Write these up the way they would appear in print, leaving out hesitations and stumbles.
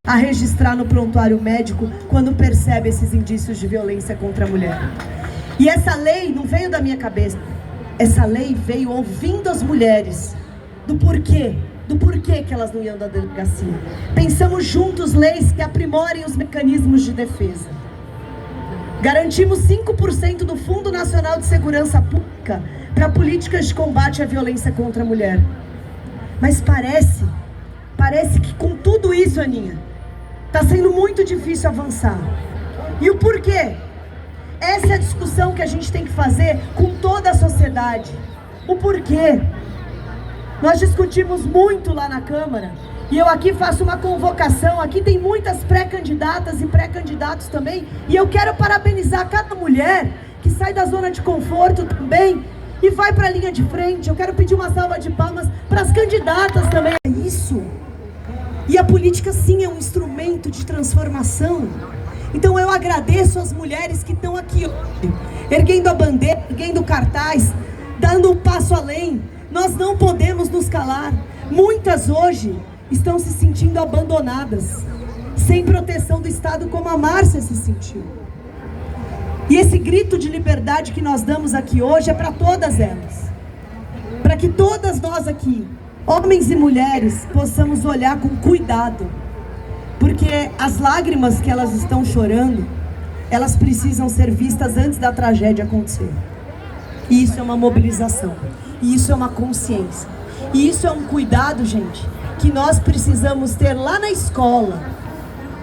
a registrar no prontuário médico quando percebe esses indícios de violência contra a mulher. E essa lei não veio da minha cabeça. Essa lei veio ouvindo as mulheres do porquê que elas não iam da delegacia. Pensamos juntos leis que aprimorem os mecanismos de defesa. Garantimos 5% do Fundo Nacional de Segurança Pública para políticas de combate à violência contra a mulher. Mas parece que com tudo isso, Aninha, está sendo muito difícil avançar. E o porquê? Essa é a discussão que a gente tem que fazer com toda a sociedade. O porquê? Nós discutimos muito lá na Câmara, e eu aqui faço uma convocação. Aqui tem muitas pré-candidatas e pré-candidatos também, e eu quero parabenizar cada mulher que sai da zona de conforto também e vai para a linha de frente. Eu quero pedir uma salva de palmas para as candidatas também. É isso. E a política sim é um instrumento de transformação. Então eu agradeço as mulheres que estão aqui hoje, erguendo a bandeira, erguendo o cartaz, dando um passo além. Nós não podemos nos calar. Muitas hoje estão se sentindo abandonadas, sem proteção do Estado, como a Márcia se sentiu. E esse grito de liberdade que nós damos aqui hoje é para todas elas. Para que todas nós aqui, homens e mulheres, possamos olhar com cuidado. Porque as lágrimas que elas estão chorando, elas precisam ser vistas antes da tragédia acontecer. E isso é uma mobilização. E isso é uma consciência. E isso é um cuidado, gente, que nós precisamos ter lá na escola,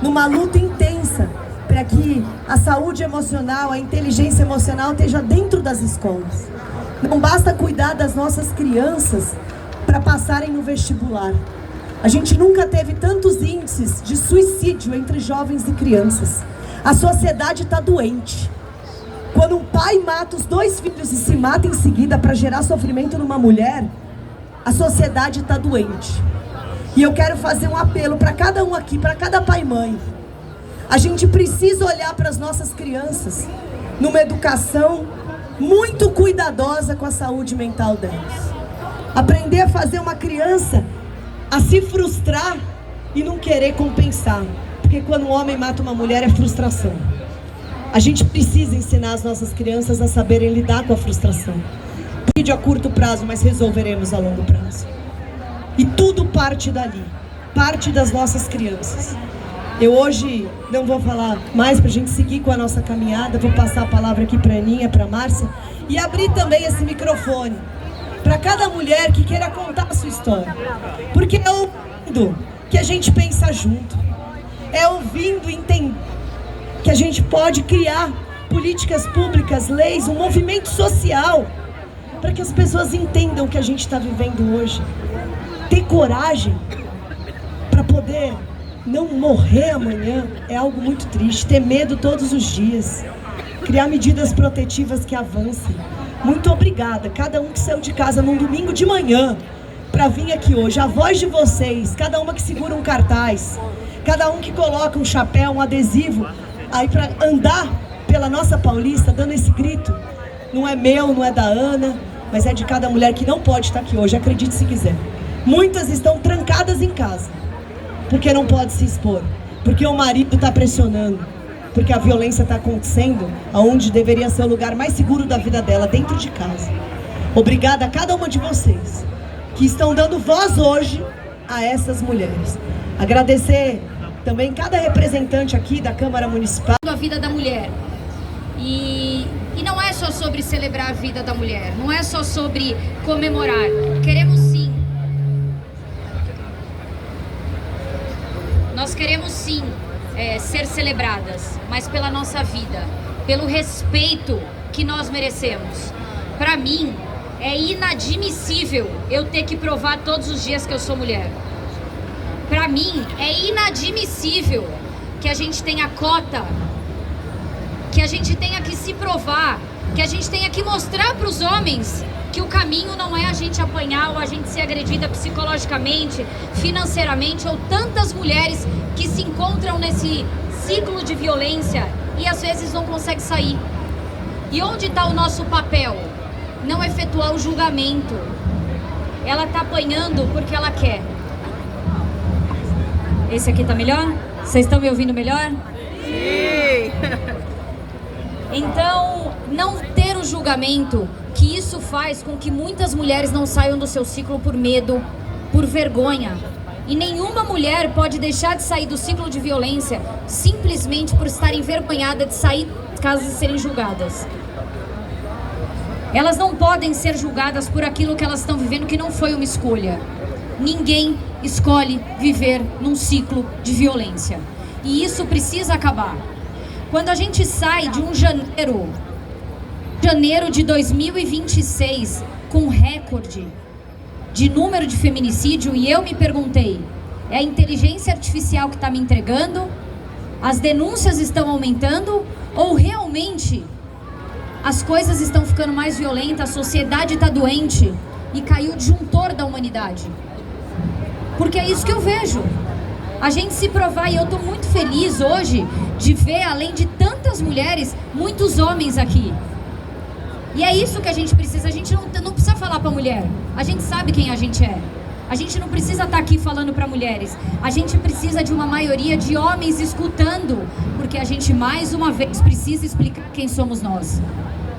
numa luta intensa, para que a saúde emocional, a inteligência emocional esteja dentro das escolas. Não basta cuidar das nossas crianças para passarem no vestibular. A gente nunca teve tantos índices de suicídio entre jovens e crianças. A sociedade está doente. Quando um pai mata os 2 filhos e se mata em seguida para gerar sofrimento numa mulher, a sociedade está doente. E eu quero fazer um apelo para cada um aqui, para cada pai e mãe. A gente precisa olhar para as nossas crianças numa educação muito cuidadosa com a saúde mental delas. Aprender a fazer uma criança a se frustrar e não querer compensar. Porque quando um homem mata uma mulher é frustração. A gente precisa ensinar as nossas crianças a saberem lidar com a frustração. Pede a curto prazo, mas resolveremos a longo prazo. E tudo parte dali, parte das nossas crianças. Eu hoje não vou falar mais para a gente seguir com a nossa caminhada. Vou passar a palavra aqui para a Aninha, para a Márcia, e abrir também esse microfone para cada mulher que queira contar a sua história. Porque é ouvindo que a gente pensa junto. É ouvindo e entender que a gente pode criar políticas públicas, leis, um movimento social para que as pessoas entendam o que a gente está vivendo hoje. Ter coragem para poder não morrer amanhã é algo muito triste. Ter medo todos os dias. Criar medidas protetivas que avancem. Muito obrigada, cada um que saiu de casa num domingo de manhã para vir aqui hoje. A voz de vocês, cada uma que segura um cartaz, cada um que coloca um chapéu, um adesivo aí para andar pela nossa Paulista dando esse grito, não é meu, não é da Ana, mas é de cada mulher que não pode estar aqui hoje, acredite se quiser. Muitas estão trancadas em casa, porque não pode se expor, porque o marido está pressionando, porque a violência está acontecendo aonde deveria ser o lugar mais seguro da vida dela, dentro de casa. Obrigada a cada uma de vocês que estão dando voz hoje a essas mulheres. Agradecer também cada representante aqui da Câmara Municipal. A vida da mulher. E não é só sobre celebrar a vida da mulher, não é só sobre comemorar. Queremos sim. Nós queremos sim ser celebradas, mas pela nossa vida, pelo respeito que nós merecemos. Para mim, é inadmissível eu ter que provar todos os dias que eu sou mulher. Para mim, é inadmissível que a gente tenha cota, que a gente tenha que se provar, que a gente tenha que mostrar para os homens que o caminho não é a gente apanhar ou a gente ser agredida psicologicamente, financeiramente, ou tantas mulheres que se encontram nesse ciclo de violência e às vezes não conseguem sair. E onde está o nosso papel? Não efetuar o julgamento. Ela está apanhando porque ela quer. Esse aqui tá melhor? Vocês estão me ouvindo melhor? Sim! Então, não ter o julgamento, que isso faz com que muitas mulheres não saiam do seu ciclo por medo, por vergonha. E nenhuma mulher pode deixar de sair do ciclo de violência simplesmente por estar envergonhada de sair de casa e serem julgadas. Elas não podem ser julgadas por aquilo que elas estão vivendo que não foi uma escolha. Ninguém escolhe viver num ciclo de violência. E isso precisa acabar. Quando a gente sai de um janeiro de 2026 com recorde de número de feminicídio, e eu me perguntei, é a inteligência artificial que está me entregando? As denúncias estão aumentando? Ou realmente as coisas estão ficando mais violentas, a sociedade está doente e caiu o disjuntor da humanidade? Porque é isso que eu vejo. A gente se provar, e eu estou muito feliz hoje de ver, além de tantas mulheres, muitos homens aqui. E é isso que a gente precisa. A gente não precisa falar para mulher. A gente sabe quem a gente é. A gente não precisa estar aqui falando para mulheres. A gente precisa de uma maioria de homens escutando, porque a gente mais uma vez precisa explicar quem somos nós.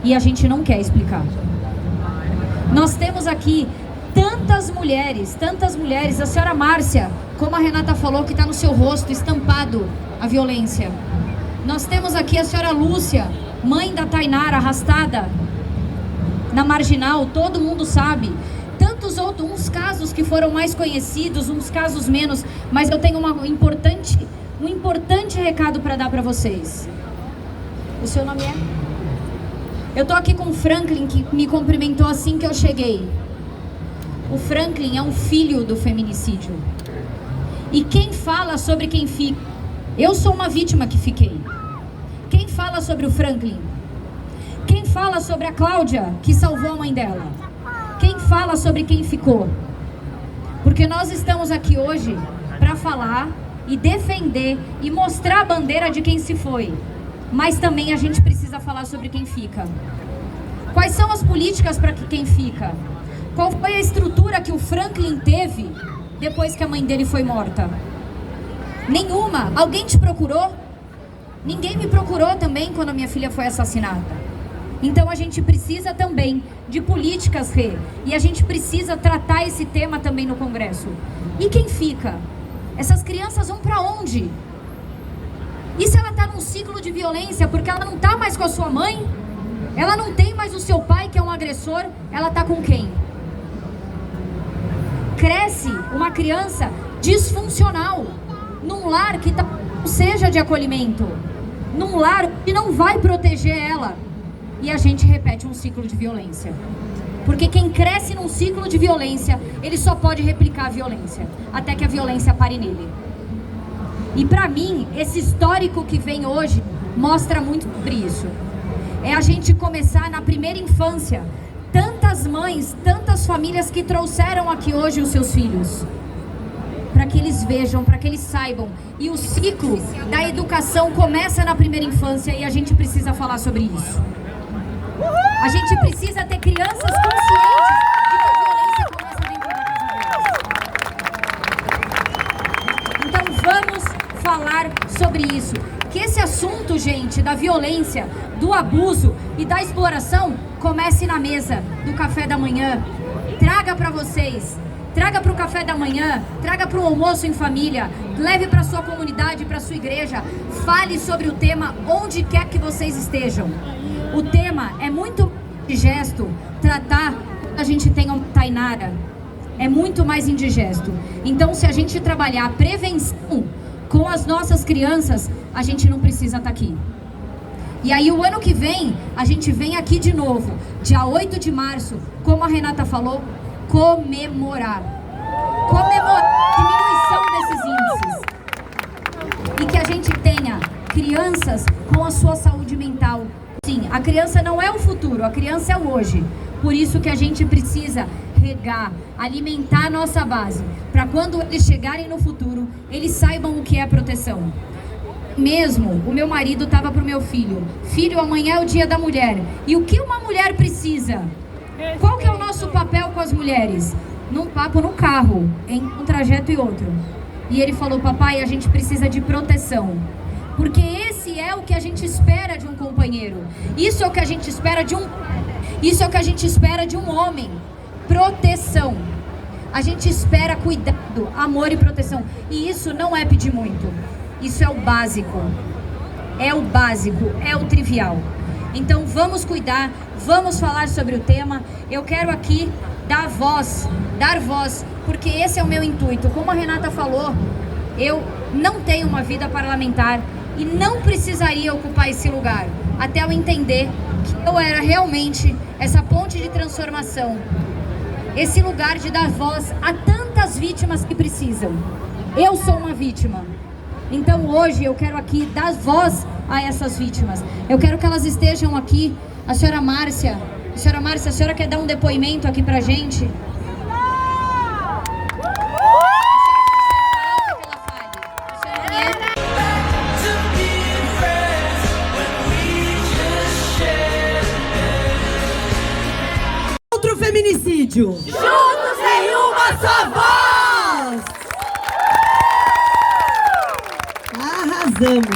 E a gente não quer explicar. Nós temos aqui tantas mulheres, a senhora Márcia, como a Renata falou, que está no seu rosto estampado a violência. Nós temos aqui a senhora Lúcia, mãe da Tainara, arrastada na Marginal, todo mundo sabe. Tantos outros, uns casos que foram mais conhecidos, uns casos menos, mas eu tenho um importante recado para dar para vocês. O seu nome é? Eu tô aqui com o Franklin, que me cumprimentou assim que eu cheguei. O Franklin é um filho do feminicídio. E quem fala sobre quem fica? Eu sou uma vítima que fiquei. Quem fala sobre o Franklin? Quem fala sobre a Cláudia, que salvou a mãe dela? Quem fala sobre quem ficou? Porque nós estamos aqui hoje para falar e defender e mostrar a bandeira de quem se foi. Mas também a gente precisa falar sobre quem fica. Quais são as políticas para quem fica? Qual foi a estrutura que o Franklin teve depois que a mãe dele foi morta? Nenhuma. Alguém te procurou? Ninguém me procurou também quando a minha filha foi assassinada. Então a gente precisa também de políticas, Rê, e a gente precisa tratar esse tema também no Congresso. E quem fica? Essas crianças vão para onde? E se ela está num ciclo de violência porque ela não está mais com a sua mãe? Ela não tem mais o seu pai, que é um agressor? Ela está com quem? Cresce uma criança disfuncional num lar que não seja de acolhimento, num lar que não vai proteger ela. E a gente repete um ciclo de violência. Porque quem cresce num ciclo de violência, ele só pode replicar a violência, até que a violência pare nele. E pra mim, esse histórico que vem hoje mostra muito sobre isso. É a gente começar na primeira infância. Tantas mães, tantas famílias que trouxeram aqui hoje os seus filhos, para que eles vejam, para que eles saibam. E o ciclo da educação começa na primeira infância, e a gente precisa falar sobre isso. A gente precisa ter crianças conscientes de que a violência começa dentro da casa delas. Então vamos falar sobre isso. Que esse assunto, gente, da violência, do abuso e da exploração comece na mesa do café da manhã. Traga para vocês. Traga para o café da manhã, traga para o almoço em família, leve para a sua comunidade, para a sua igreja, fale sobre o tema onde quer que vocês estejam. O tema é muito indigesto, tratar, a gente tem uma Tainara, é muito mais indigesto. Então, se a gente trabalhar a prevenção com as nossas crianças, a gente não precisa estar aqui. E aí o ano que vem, a gente vem aqui de novo, dia 8 de março, como a Renata falou, comemorar a diminuição desses índices. E que a gente tenha crianças com a sua saúde mental. Sim, a criança não é o futuro, a criança é o hoje. Por isso que a gente precisa regar, alimentar a nossa base, para quando eles chegarem no futuro, eles saibam o que é proteção. Mesmo, o meu marido estava pro meu filho: filho, amanhã é o dia da mulher. E o que uma mulher precisa? Qual que é o nosso papel com as mulheres? Num papo no carro, em um trajeto e outro. E ele falou: papai, a gente precisa de proteção. Porque esse é o que a gente espera de um companheiro. Isso é o que a gente espera de um... Isso é o que a gente espera de um homem. Proteção. A gente espera cuidado, amor e proteção. E isso não é pedir muito. Isso é o básico. É o básico, é o trivial. Então vamos cuidar, vamos falar sobre o tema. Eu quero aqui dar voz, porque esse é o meu intuito. Como a Renata falou, eu não tenho uma vida parlamentar e não precisaria ocupar esse lugar, até eu entender que eu era realmente essa ponte de transformação, esse lugar de dar voz a tantas vítimas que precisam. Eu sou uma vítima, então hoje eu quero aqui dar voz a essas vítimas. Eu quero que elas estejam aqui. A senhora Márcia, a senhora quer dar um depoimento aqui pra gente? Outro feminicídio. Juntos em uma só voz! Arrasamos.